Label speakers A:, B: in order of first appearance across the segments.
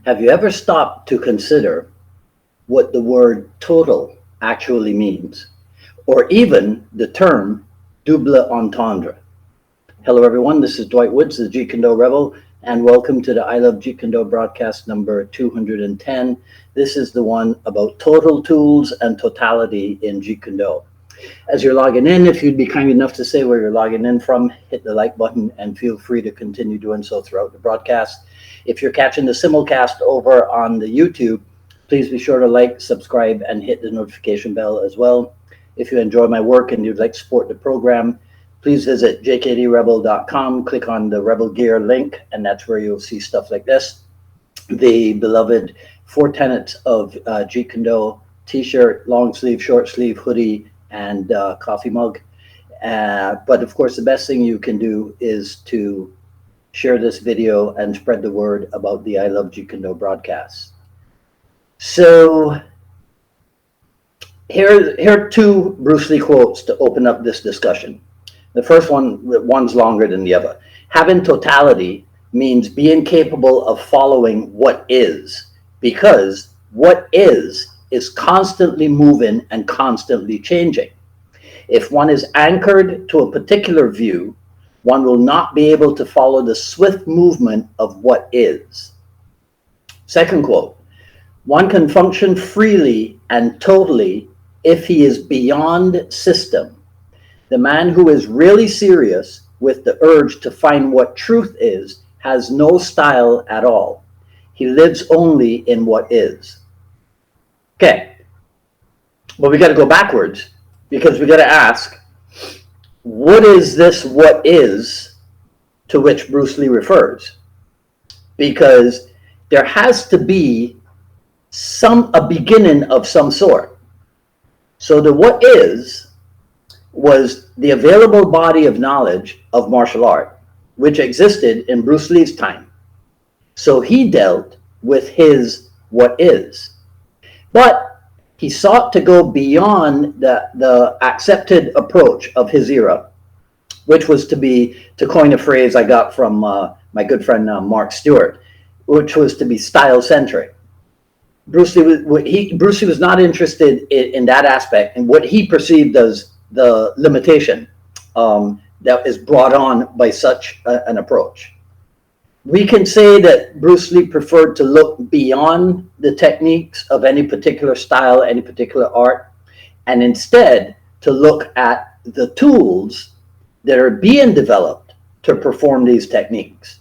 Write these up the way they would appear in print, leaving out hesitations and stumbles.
A: Have you ever stopped to consider what the word total actually means, or even the term double entendre? Hello, everyone. This is Dwight Woods, the Jeet Kune Do Rebel, and welcome to the I Love Jeet Kune Do broadcast number 210. This is the one about total tools and totality in Jeet Kune Do. As you're logging in, if you'd be kind enough to say where you're logging in from, hit the like button and feel free to continue doing so throughout the broadcast. If you're catching the simulcast over on the YouTube, please be sure to like, subscribe, and hit the notification bell as well. If you enjoy my work and you'd like to support the program, please visit jkdrebel.com, click on the Rebel Gear link, and that's where you'll see stuff like this. The beloved 4 tenets of Jeet Kune Do t-shirt, long sleeve, short sleeve, hoodie, and coffee mug. But of course, the best thing you can do is to share this video and spread the word about the I Love Jeet Kune Do broadcast. So here are 2 Bruce Lee quotes to open up this discussion. The first one's longer than the other. Having totality means being capable of following what is, because what is constantly moving and constantly changing. If one is anchored to a particular view, one will not be able to follow the swift movement of what is. Second quote, one can function freely and totally if he is beyond system. The man who is really serious with the urge to find what truth is has no style at all. He lives only in what is. Okay, but we got to go backwards, because we got to ask, what is this what is to which Bruce Lee refers? Because there has to be a beginning of some sort. So the what is was the available body of knowledge of martial art, which existed in Bruce Lee's time. So he dealt with his what is. But he sought to go beyond the accepted approach of his era, which was to coin a phrase I got from my good friend Mark Stewart, which was to be style-centric. Bruce Lee was not interested in that aspect, and what he perceived as the limitation that is brought on by such an approach. We can say that Bruce Lee preferred to look beyond the techniques of any particular style, any particular art, and instead to look at the tools that are being developed to perform these techniques.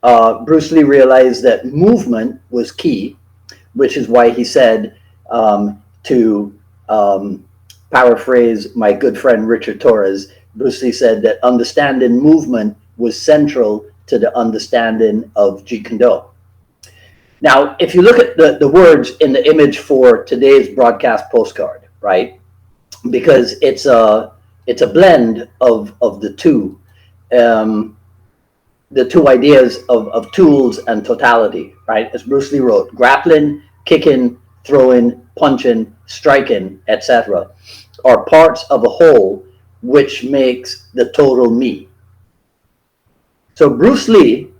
A: Bruce Lee realized that movement was key, which is why he said, to paraphrase my good friend Richard Torres, Bruce Lee said that understanding movement was central to the understanding of Jeet Kune Do. Now, if you look at the words in the image for today's broadcast postcard, right? Because it's a blend of the two ideas of tools and totality, right? As Bruce Lee wrote, grappling, kicking, throwing, punching, striking, etc., are parts of a whole which makes the total me. So Bruce Lee,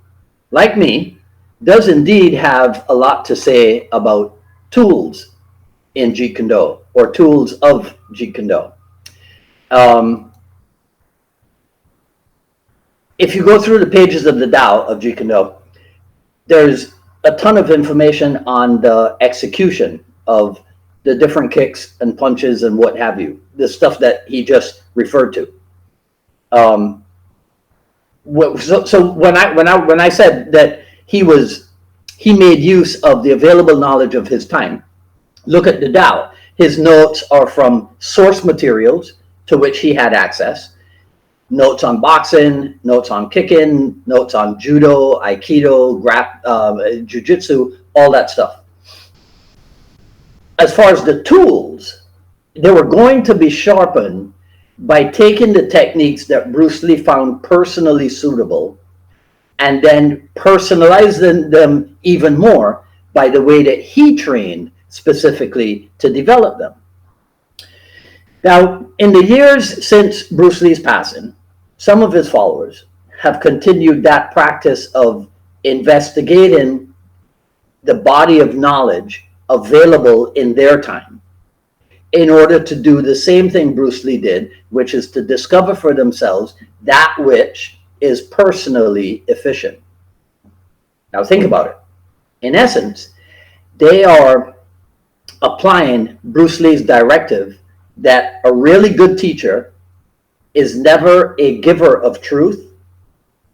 A: like me, does indeed have a lot to say about tools in Jeet Kune Do, or tools of Jeet Kune Do. If you go through the pages of the Tao of Jeet Kune Do, there's a ton of information on the execution of the different kicks and punches and what have you, the stuff that he just referred to. So when I said that he made use of the available knowledge of his time, look at the Tao. His notes are from source materials to which he had access. Notes on boxing, notes on kicking, notes on judo, aikido, Jiu Jitsu, all that stuff. As far as the tools, they were going to be sharpened by taking the techniques that Bruce Lee found personally suitable and then personalizing them even more by the way that he trained specifically to develop them. Now, in the years since Bruce Lee's passing, some of his followers have continued that practice of investigating the body of knowledge available in their time in order to do the same thing Bruce Lee did, which is to discover for themselves that which is personally efficient. Now think about it. In essence, they are applying Bruce Lee's directive that a really good teacher is never a giver of truth,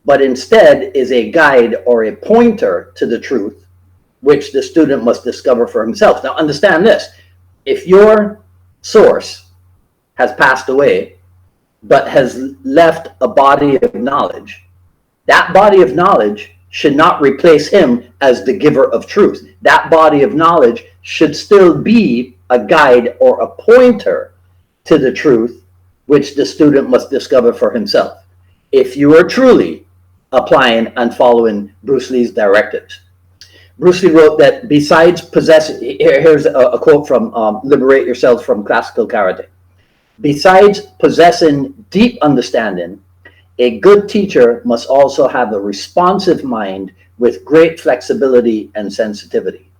A: but instead is a guide or a pointer to the truth, which the student must discover for himself. Now understand this, if your source has passed away, but has left a body of knowledge, that body of knowledge should not replace him as the giver of truth. That body of knowledge should still be a guide or a pointer to the truth, which the student must discover for himself, if you are truly applying and following Bruce Lee's directives. Bruce Lee wrote that besides possessing, here's a quote from Liberate Yourselves from Classical Karate. Besides possessing deep understanding, a good teacher must also have a responsive mind with great flexibility and sensitivity.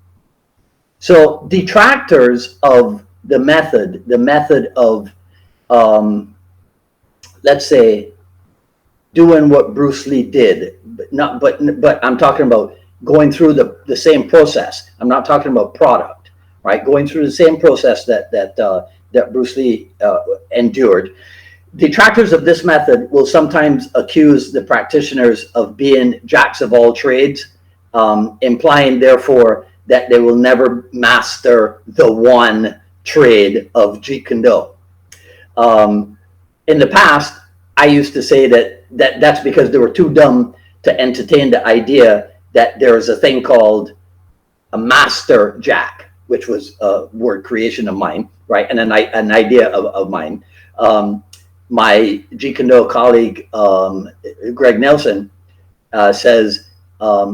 A: So detractors of the method of, let's say, doing what Bruce Lee did, but I'm talking about going through the same process. I'm not talking about product, right? Going through the same process that Bruce Lee endured. Detractors of this method will sometimes accuse the practitioners of being jacks of all trades, implying therefore that they will never master the one trade of Jeet Kune Do. In the past, I used to say that's because they were too dumb to entertain the idea that there is a thing called a master jack, which was a word creation of mine, right? And an idea of mine. My Jeet Kune Do colleague, Greg Nelson, says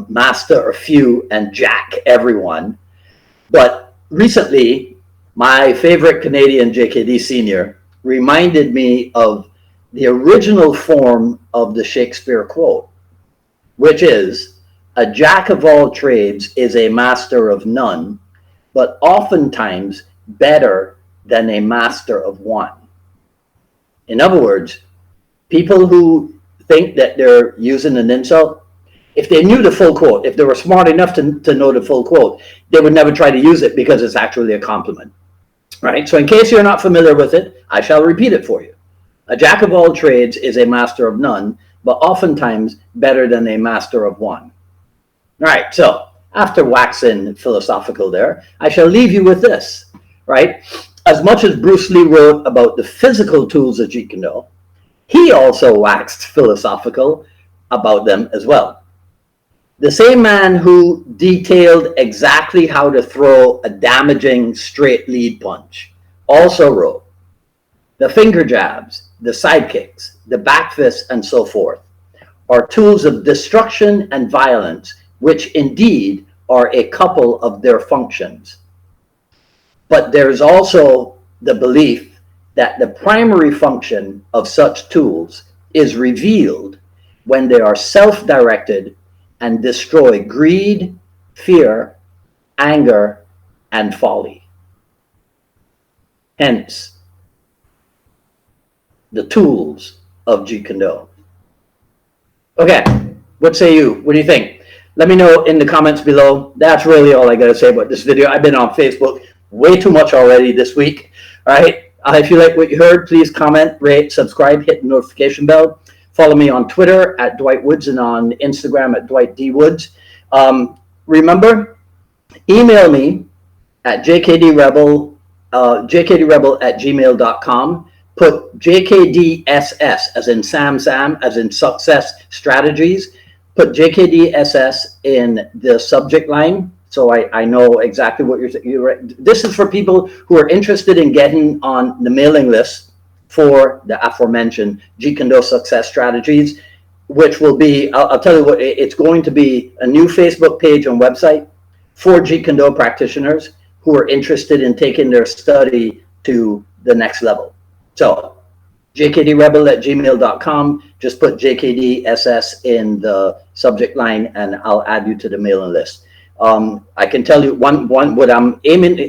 A: master a few and jack everyone. But recently, my favorite Canadian JKD senior reminded me of the original form of the Shakespeare quote, which is, a jack of all trades is a master of none, but oftentimes better than a master of one. In other words, people who think that they're using an insult, if they knew the full quote, if they were smart enough to know the full quote, they would never try to use it because it's actually a compliment, right? So in case you're not familiar with it, I shall repeat it for you. A jack of all trades is a master of none, but oftentimes better than a master of one. All right, so after waxing philosophical there, I shall leave you with this, right? As much as Bruce Lee wrote about the physical tools of Jeet Kune Do, he also waxed philosophical about them as well. The same man who detailed exactly how to throw a damaging straight lead punch also wrote, the finger jabs, the side kicks, the back fists, and so forth are tools of destruction and violence, which indeed are a couple of their functions. But there's also the belief that the primary function of such tools is revealed when they are self-directed and destroy greed, fear, anger, and folly. Hence, the tools of Jeet Kune Do. Okay, what say you? What do you think? Let me know in the comments below. That's really all I got to say about this video. I've been on Facebook way too much already this week. All right. If you like what you heard, please comment, rate, subscribe, hit the notification bell. Follow me on Twitter at Dwight Woods and on Instagram at Dwight D. Woods. Remember, email me at jkdrebel at gmail.com. Put JKDSS as in Sam, as in success strategies. Put JKDSS in the subject line so I know exactly what you're. This is for people who are interested in getting on the mailing list for the aforementioned Jeet Kune Do success strategies, which will be, I'll tell you what, it's going to be a new Facebook page and website for Jeet Kune Do practitioners who are interested in taking their study to the next level. So jkdrebel at gmail.com, just put JKDSS in the subject line and I'll add you to the mailing list. I can tell you one what I'm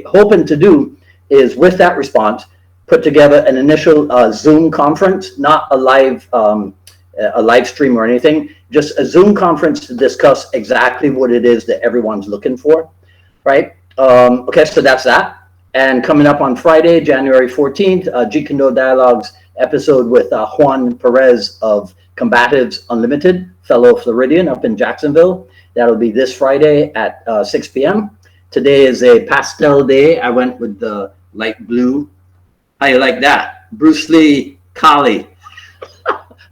A: hoping to do is with that response, put together an initial Zoom conference, not a live stream or anything, just a Zoom conference to discuss exactly what it is that everyone's looking for, right? Okay, so that's that. And coming up on Friday, January 14th, Jeet Kune Do Dialogues episode with Juan Perez of Combatives Unlimited, fellow Floridian up in Jacksonville. That'll be this Friday at 6 p.m. Today is a pastel day. I went with the light blue. How you like that? Bruce Lee, Kali.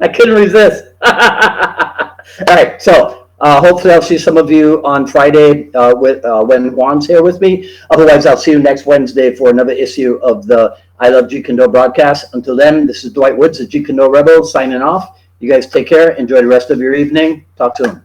A: I couldn't resist. All right, so hopefully I'll see some of you on Friday when Juan's here with me. Otherwise, I'll see you next Wednesday for another issue of the I Love Jeet Kune Do broadcast. Until then, this is Dwight Woods, the Jeet Kune Do Rebel, signing off. You guys take care. Enjoy the rest of your evening. Talk soon.